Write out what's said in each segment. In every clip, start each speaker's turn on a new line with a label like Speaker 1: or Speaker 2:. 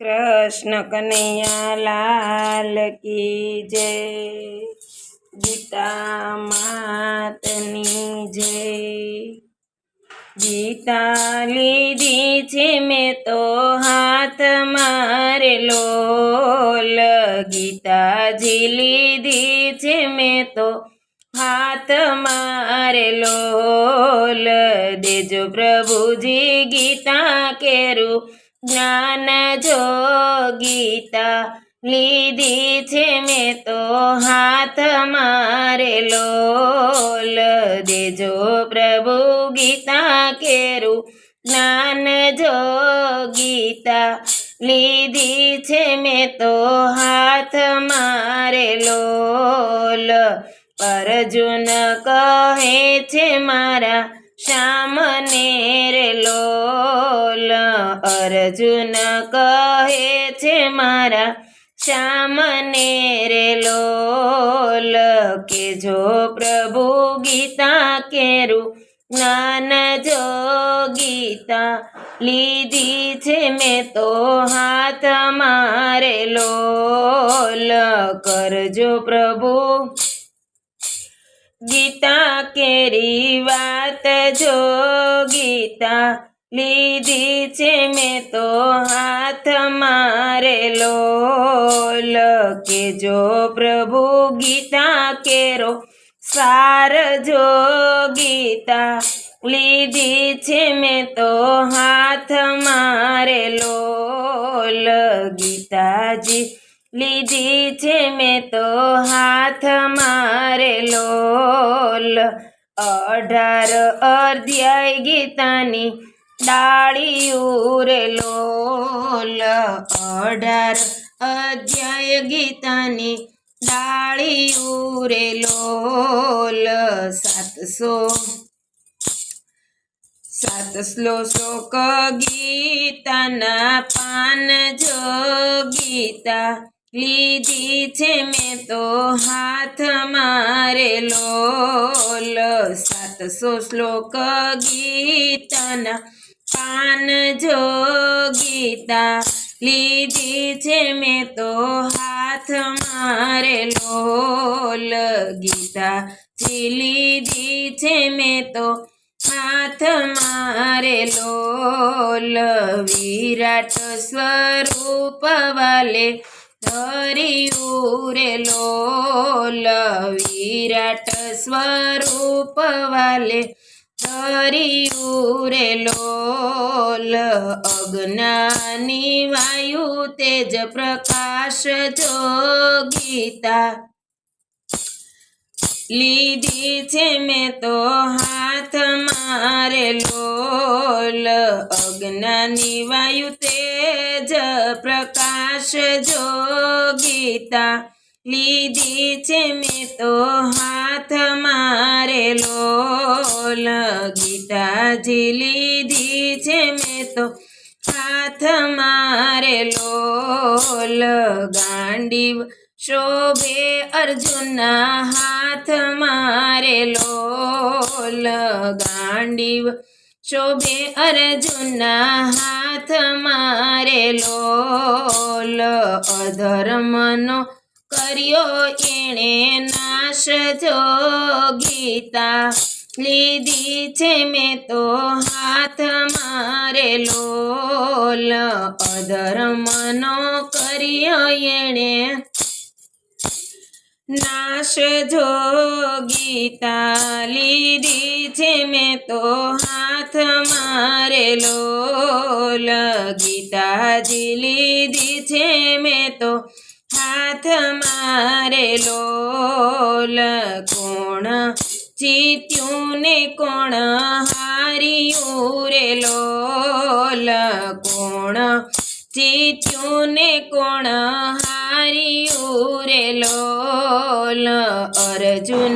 Speaker 1: कृष्ण कन्हैया लाल की जय। गीता मातनी जय। गीता लीधी छे मैं तो हाथ मारे लोल। गीताजी लीधी छे मैं तो हाथ मारे लोल। देजो प्रभुजी गीता केरू ज्ञान जो। गीता लीधी छे मैं तो हाथ मारे लोल। देजो प्रभु गीता केरू ज्ञान जो। गीता लीधी छे मैं तो हाथ मारे लोल। अर्जुन कहे छे मारा सामने रे लोल। अर्जुन कहे छे मारा सामने रे लोल। के जो प्रभु गीता केरू ज्ञान जो। गीता लीधी छे मैं तो हाथ मारे लोल। करजो प्रभु गीता केरी वात जो। गीता लीधी छे मैं तो हाथ मारे लोल। के जो प्रभु गीता केरो सार जो। गीता लीधी छे मैं तो हाथ मारे लोल। गीताजी लीधी छे मैं तो हाथ मारे लोल। 18 अध्याय गीतानी डाळियूं रे लोल। 18 अध्याय गीतानी डाळियूं रे लोल। 700 श्लोक गीताना पान जो। गीता लीधी छे मैं तो हाथ मारे लोल। 700 श्लोक गीताना पान जो। गीता लीधी छे मैं तो हाथ मारे लोल। गीता जी लीधी छे मैं तो हाथ मारे लोल। विराट स्वरूप वाले धरियूं रे लोल। विराट स्वरूप वाले धरियूं रे लोल। अज्ञानी वायु तेज प्रकाश जो। गीता लीधी छे मैं तो हाथ मारे लोल। अज्ञानी वायु तेज प्रकाश जो। गीता लीधी छे मैं तो हाथ मारे लोल। गीताजी लीधी छे मैं तो हाथ मारे लोल। गांडीव शोभे अर्जुन हाथ मारे लोल। गांडीव शोभे अर्जुन हाथ मारे लोल। अधर्मनो कर्यो एणे नाश जो। गीता लीधी छे मैं तो हाथ मारे लोल। अधर्मनो कर्यो एणे नाश जो। गीता लीधी छे मैं तो हाथ मारे लोल। गीताजी लीधी छे मैं तो हाथ मारे लोल। कोण जीत्यूं ने कोण हारियूं रे लोल। कोण जीत्यूं ने कोण हारियूं रे लोल। अर्जुन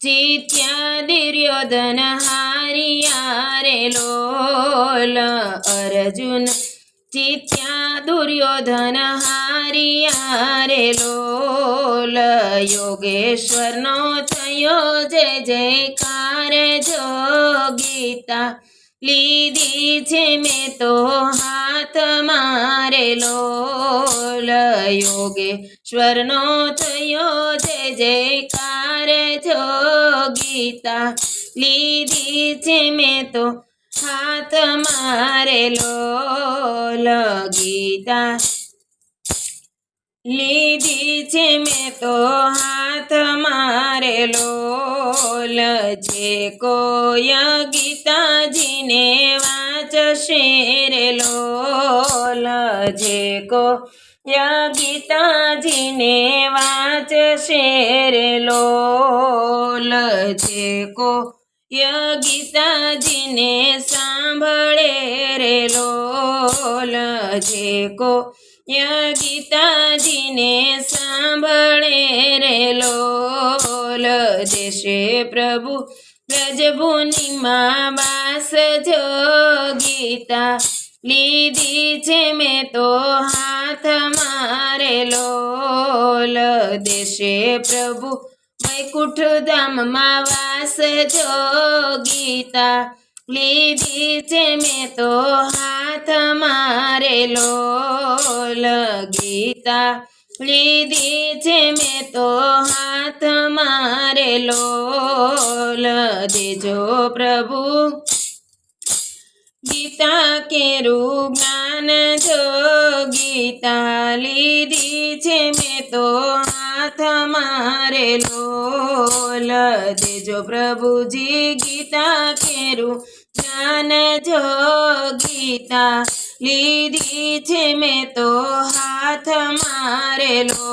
Speaker 1: जीत्या दुर्योधन हारिया रे लोल। अर्जुन जीत्या दुर्योधन हारिया रे लोल। योगेश्वर नो थयो जय जयकार जो। गीता લીધી છે મેં તો હાથ મારેલો યોગેશ્વરનો થયો જય જયકાર જોગીતા લીધી છે મેં તો હાથ મારેલો ગીતા લીધી છે મેં તો હાથ મારેલો જે કોઈ ગીતાજીને વાંચશે રે લોલ જે કોઈ ગીતાજીને વાંચશે રે લોલ જે કોઈ ગીતાજીને સાંભળે રે લોલ જે કોઈ ગીતાજીને સાંભળે રે લોલ દેશે પ્રભુ વ્રજભૂમિમાં વાસ જોગીતા લીધી છે મેં તો હાથ મારેલો દેશે પ્રભુ વૈકુંઠ ધામમાં વાસ જોગીતા લીધી છે મેં તો હાથ મારેલો ગીતા લીધી છે મેં તો હાથ મારેલો દેજો પ્રભુ ગીતા કેરું જ્ઞાન જોગીતા લીધી છે મેં તો હાથ મારેલો દેજો પ્રભુજી ગીતા કેરું જ્ઞાન જોગીતા લીધી છે મેં તો હાથ મારેલો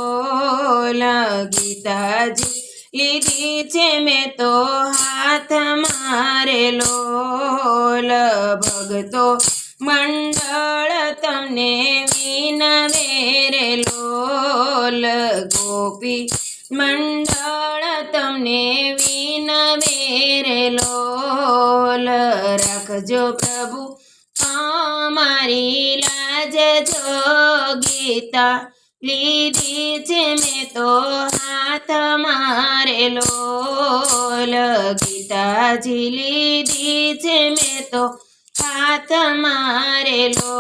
Speaker 1: ગીતાજી લીધી છે મેં તો હાથ મારેલો ભગતો મંડળ તમને વિનવે રે લોલ ગોપી મંડળ તમને વિનવે રે લોલ રાખજો પ્રભુ અમારી લાજ જોગીતા લીધી છે મેં તો હાથ મારેલો ગીતાજી લીધી છે મેં તો હાથ મારેલો